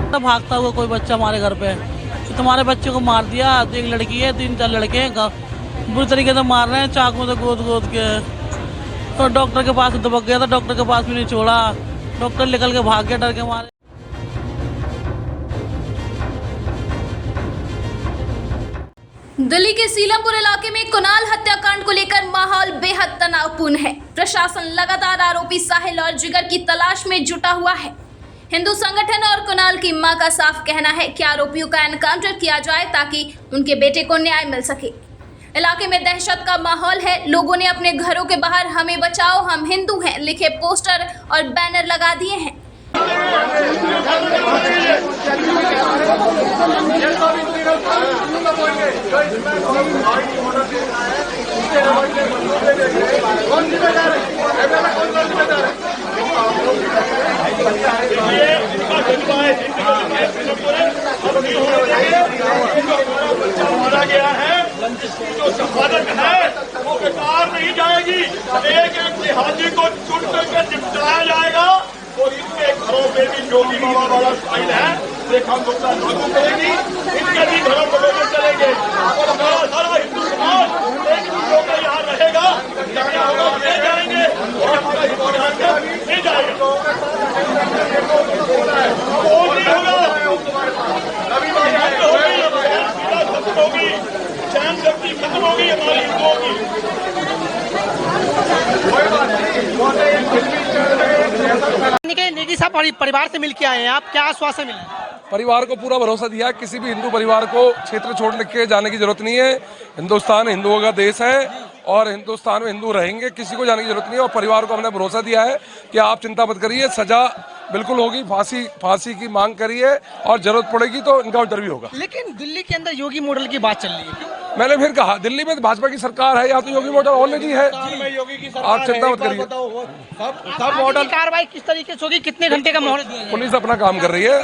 तब भागता हुआ कोई बच्चा हमारे घर पे तो तुम्हारे बच्चे को मार दिया। तो एक लड़की है, 3-4 लड़के हैं, बुरी तरीके से मार रहे हैं, चाकू से गोद के। तो डॉक्टर के पास दबक गया था, डॉक्टर के पास भी नहीं छोड़ा, डॉक्टर निकल के भाग गया डर के मारे। दिल्ली के सीलमपुर इलाके में कुणाल हत्याकांड को लेकर माहौल बेहद तनावपूर्ण है। प्रशासन लगातार आरोपी साहिल और जिगर की तलाश में जुटा हुआ है। हिंदू संगठन और कुणाल की मां का साफ कहना है कि आरोपियों का एनकाउंटर किया जाए ताकि उनके बेटे को न्याय मिल सके। इलाके में दहशत का माहौल है। लोगों ने अपने घरों के बाहर "हमें बचाओ, हम हिंदू हैं" लिखे पोस्टर और बैनर लगा दिए हैं। मारा गया है, जो संपादक है वो बेकार नहीं जाएगी। एक एक जिहादी को चुन करके निपटाया जाएगा और इनके घरों पे भी योगी बाबा वाला स्टाइल है, रेखा गुप्ता लागू करेगी, इनके भी घरों पर लोग चलेंगे और हमारा सारा हिंदू समाज एक दूसरों का यहाँ रहेगा। जाना होगा ले जाएंगे और हमारा हिंदू यहाँ नहीं जाएगा। होगी, चैन शक्ति खत्म होगी हमारी हिंदुओं की। नेगी साहब परिवार से मिलकर आए हैं, आप क्या आश्वासन मिला? परिवार को पूरा भरोसा दिया, किसी भी हिंदू परिवार को क्षेत्र छोड़ के जाने की जरूरत नहीं है। हिंदुस्तान हिंदुओं का देश है और हिंदुस्तान में हिंदू रहेंगे, किसी को जाने की जरूरत नहीं है। और परिवार को हमने भरोसा दिया है कि आप चिंता मत करिए, सजा बिल्कुल होगी, फांसी की मांग करिए और जरूरत पड़ेगी तो इनकाउंटर भी होगा। लेकिन दिल्ली के अंदर योगी मॉडल की बात चल रही है, क्यों? मैंने फिर कहा दिल्ली में तो भाजपा की सरकार है, या तो योगी मॉडल ऑलरेडी है, आप चिंता मत करिए। सब मॉडल कार्रवाई किस तरीके से होगी, कितने घंटे का माहौल? पुलिस अपना काम कर रही है,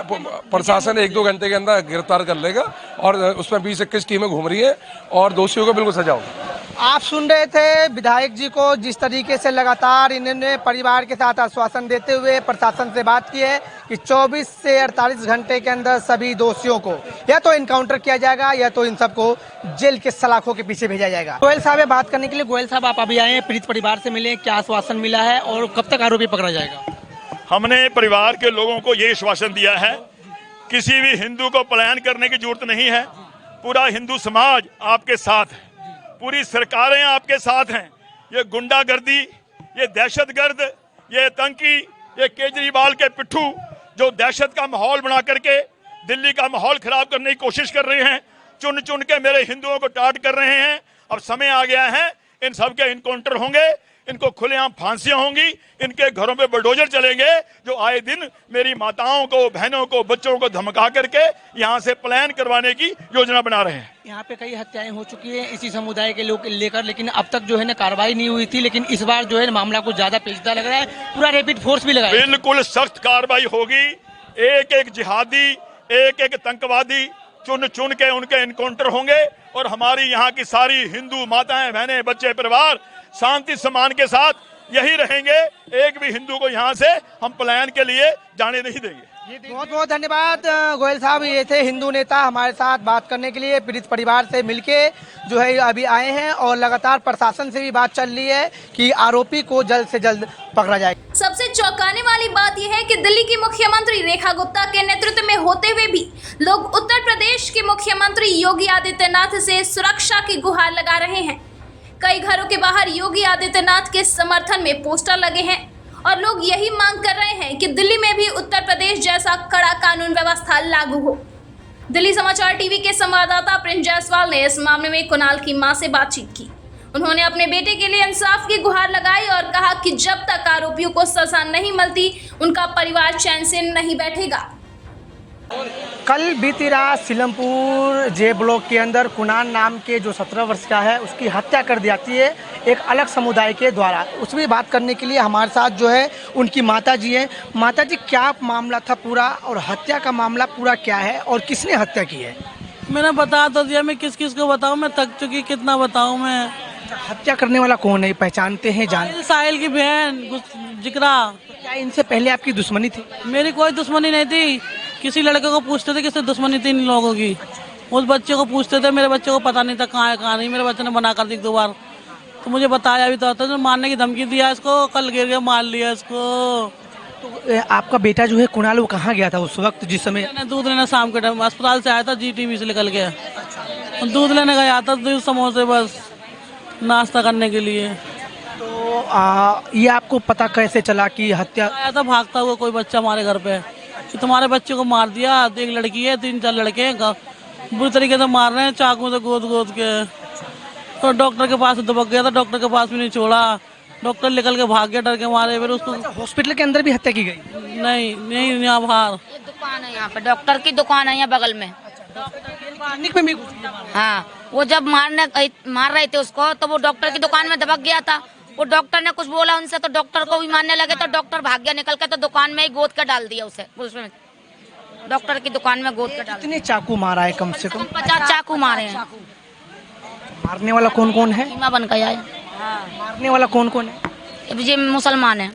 प्रशासन 1-2 घंटे के अंदर गिरफ्तार कर लेगा और उसमें 20-21 टीमें घूम रही है और दोषियों को बिल्कुल सजा होगी। आप सुन रहे थे विधायक जी को, जिस तरीके से लगातार इन्होंने परिवार के साथ आश्वासन देते हुए प्रशासन से बात की है कि 24 से 48 घंटे के अंदर सभी दोषियों को या तो इनकाउंटर किया जाएगा या तो इन सबको जेल के सलाखों के पीछे भेजा जाएगा। गोयल साहब है बात करने के लिए। गोयल साहब, आप अभी आए हैं, पीड़ित परिवार से मिले, क्या आश्वासन मिला है और कब तक आरोपी पकड़ा जाएगा? हमने परिवार के लोगों को ये आश्वासन दिया है, किसी भी हिंदू को पलायन करने की जरूरत नहीं है। पूरा हिंदू समाज आपके साथ है, पूरी सरकारें आपके साथ हैं। ये गुंडागर्दी, ये दहशतगर्द, ये आतंकी, ये केजरीवाल के पिट्ठू जो दहशत का माहौल बना करके दिल्ली का माहौल खराब करने की कोशिश कर रहे हैं, चुन चुन के मेरे हिंदुओं को टार्गेट कर रहे हैं। अब समय आ गया है, इन सब के इनकाउंटर होंगे, इनको खुलेआम फांसियां होंगी, इनके घरों पे बुलडोजर चलेंगे जो आए दिन मेरी माताओं को, बहनों को, बच्चों को धमका करके यहाँ से पलायन करवाने की योजना बना रहे हैं। यहाँ पे कई हत्याएं हो चुकी है इसी समुदाय के लोग लेकर, लेकिन अब तक जो है ना कार्रवाई नहीं हुई थी, लेकिन इस बार जो है मामला कुछ ज्यादा पेचीदा लग रहा है, पूरा रैपिड फोर्स भी लगा है। बिल्कुल सख्त कार्रवाई होगी, एक एक जिहादी, एक एक आतंकवादी चुन चुन के उनके इनकाउंटर होंगे और हमारी यहाँ की सारी हिंदू माताएं, बहनें, बच्चे, परिवार शांति सम्मान के साथ यही रहेंगे। एक भी हिंदू को यहाँ से हम पलायन के लिए जाने नहीं देंगे। बहुत बहुत धन्यवाद गोयल साहब, ये थे हिंदू नेता हमारे साथ बात करने के लिए। पीड़ित परिवार से मिलके जो है अभी आए हैं और लगातार प्रशासन से भी बात चल रही है कि आरोपी को जल्द से जल्द पकड़ा जाए। सबसे चौंकाने वाली बात यह है कि दिल्ली की मुख्यमंत्री रेखा गुप्ता के नेतृत्व में होते हुए भी लोग उत्तर प्रदेश के मुख्यमंत्री योगी आदित्यनाथ से सुरक्षा की गुहार लगा रहे हैं। कई घरों के बाहर योगी आदित्यनाथ के समर्थन में पोस्टर लगे हैं और लोग यही मांग कर रहे हैं कि दिल्ली में भी उत्तर प्रदेश जैसा कड़ा कानून व्यवस्था लागू हो। दिल्ली समाचार टीवी के संवाददाता प्रिंस जायसवाल ने इस मामले में कुणाल की मां से बातचीत की। उन्होंने अपने बेटे के लिए इंसाफ की गुहार लगाई और कहा कि जब तक आरोपियों को सजा नहीं मिलती उनका परिवार चैन से नहीं बैठेगा। कल बीती रात सीलमपुर जे ब्लॉक के अंदर कुणाल नाम के जो 17 वर्ष का है उसकी हत्या कर दी जाती है एक अलग समुदाय के द्वारा। उसमें बात करने के लिए हमारे साथ जो है उनकी माता जी हैं। माता जी, क्या मामला था पूरा और हत्या का मामला पूरा क्या है और किसने हत्या की है? मैंने बता तो दिया, मैं किस किस को बताऊं, मैं थक चुकी, कितना बताऊं मैं। हत्या करने वाला कौन है, पहचानते हैं? जान साहिल की बहन जिक्रा। क्या इनसे पहले आपकी दुश्मनी थी? मेरी कोई दुश्मनी नहीं थी, किसी लड़के को पूछते थे किससे दुश्मनी थी इन लोगों की, उस बच्चे को पूछते थे। मेरे बच्चे को पता नहीं था कहाँ है कहाँ नहीं। मेरे बच्चे ने बना कर दी 2 बार, तो मुझे बताया भी तो मारने की धमकी दिया इसको, कल गिर के मार लिया इसको। तो आपका बेटा जो है कुणाल, वो कहाँ गया था उस वक्त जिस समय? मैंने दूध लेना शाम के टाइम अस्पताल से आया था, GTV से निकल के दूध लेने गया था, दूध समोसे बस नाश्ता करने के लिए। तो ये आपको पता कैसे चला कि हत्या? आया था भागता हुआ कोई बच्चा हमारे घर पे कि तुम्हारे बच्चे को मार दिया, तो एक लड़की है 3-4 लड़के हैं, बुरी तरीके से मार रहे हैं चाकू से गोद के। तो डॉक्टर के पास दबक गया था, डॉक्टर के पास भी नहीं छोड़ा, डॉक्टर निकल के भाग गया डर के मारे। फिर उसको हॉस्पिटल के अंदर भी हत्या की गई? नहीं यहाँ बाहर दुकान है, यहाँ पे डॉक्टर की दुकान है यहाँ बगल में। क्लिनिक में भी घुस गया? हाँ, वो जब मार रहे थे उसको, तो वो डॉक्टर की दुकान में दबक गया था। वो डॉक्टर ने कुछ बोला उनसे, तो डॉक्टर को भी मारने लगे, तो डॉक्टर भाग गया निकल के, तो दुकान में ही गोद के डाल दिया उसे। उसमें डॉक्टर की दुकान में गोद के डाल। कितने चाकू मारा है कम से कम? 50 चाकू मारे हैं। मारने वाला कौन कौन है? कीमा बन गया है। मारने वाला कौन कौन है? ये मुसलमान है।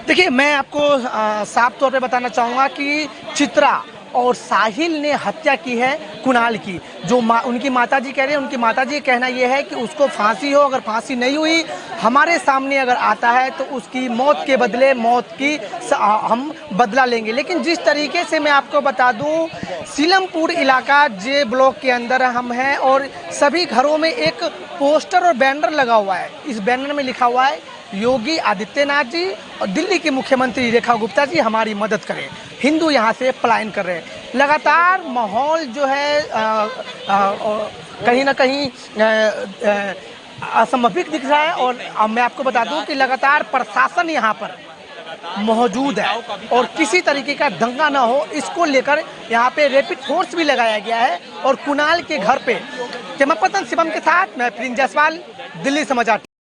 देखिए, मैं आपको साफ तौर पे बताना चाहूँगा कि चित्रा और साहिल ने हत्या की है कुणाल की। जो उनकी माताजी कह रहे हैं, उनकी माताजी का कहना यह है कि उसको फांसी हो, अगर फांसी नहीं हुई हमारे सामने अगर आता है तो उसकी मौत के बदले मौत की हम बदला लेंगे। लेकिन जिस तरीके से मैं आपको बता दूं, सीलमपुर इलाका जे ब्लॉक के अंदर हम हैं और सभी घरों में एक पोस्टर और बैनर लगा हुआ है। इस बैनर में लिखा हुआ है योगी आदित्यनाथ जी और दिल्ली के मुख्यमंत्री रेखा गुप्ता जी हमारी मदद करें, हिंदू यहाँ से पलायन कर रहे हैं। लगातार माहौल जो है कहीं ना कहीं असंभावित दिख रहा है। और मैं आपको बता दूं कि लगातार प्रशासन यहाँ पर मौजूद है और किसी तरीके का दंगा ना हो, इसको लेकर यहाँ पे रैपिड फोर्स भी लगाया गया है। और कुणाल के घर पे कैमरा पर्सन शिवम के साथ मैं प्रिंस जायसवाल, दिल्ली समाचार।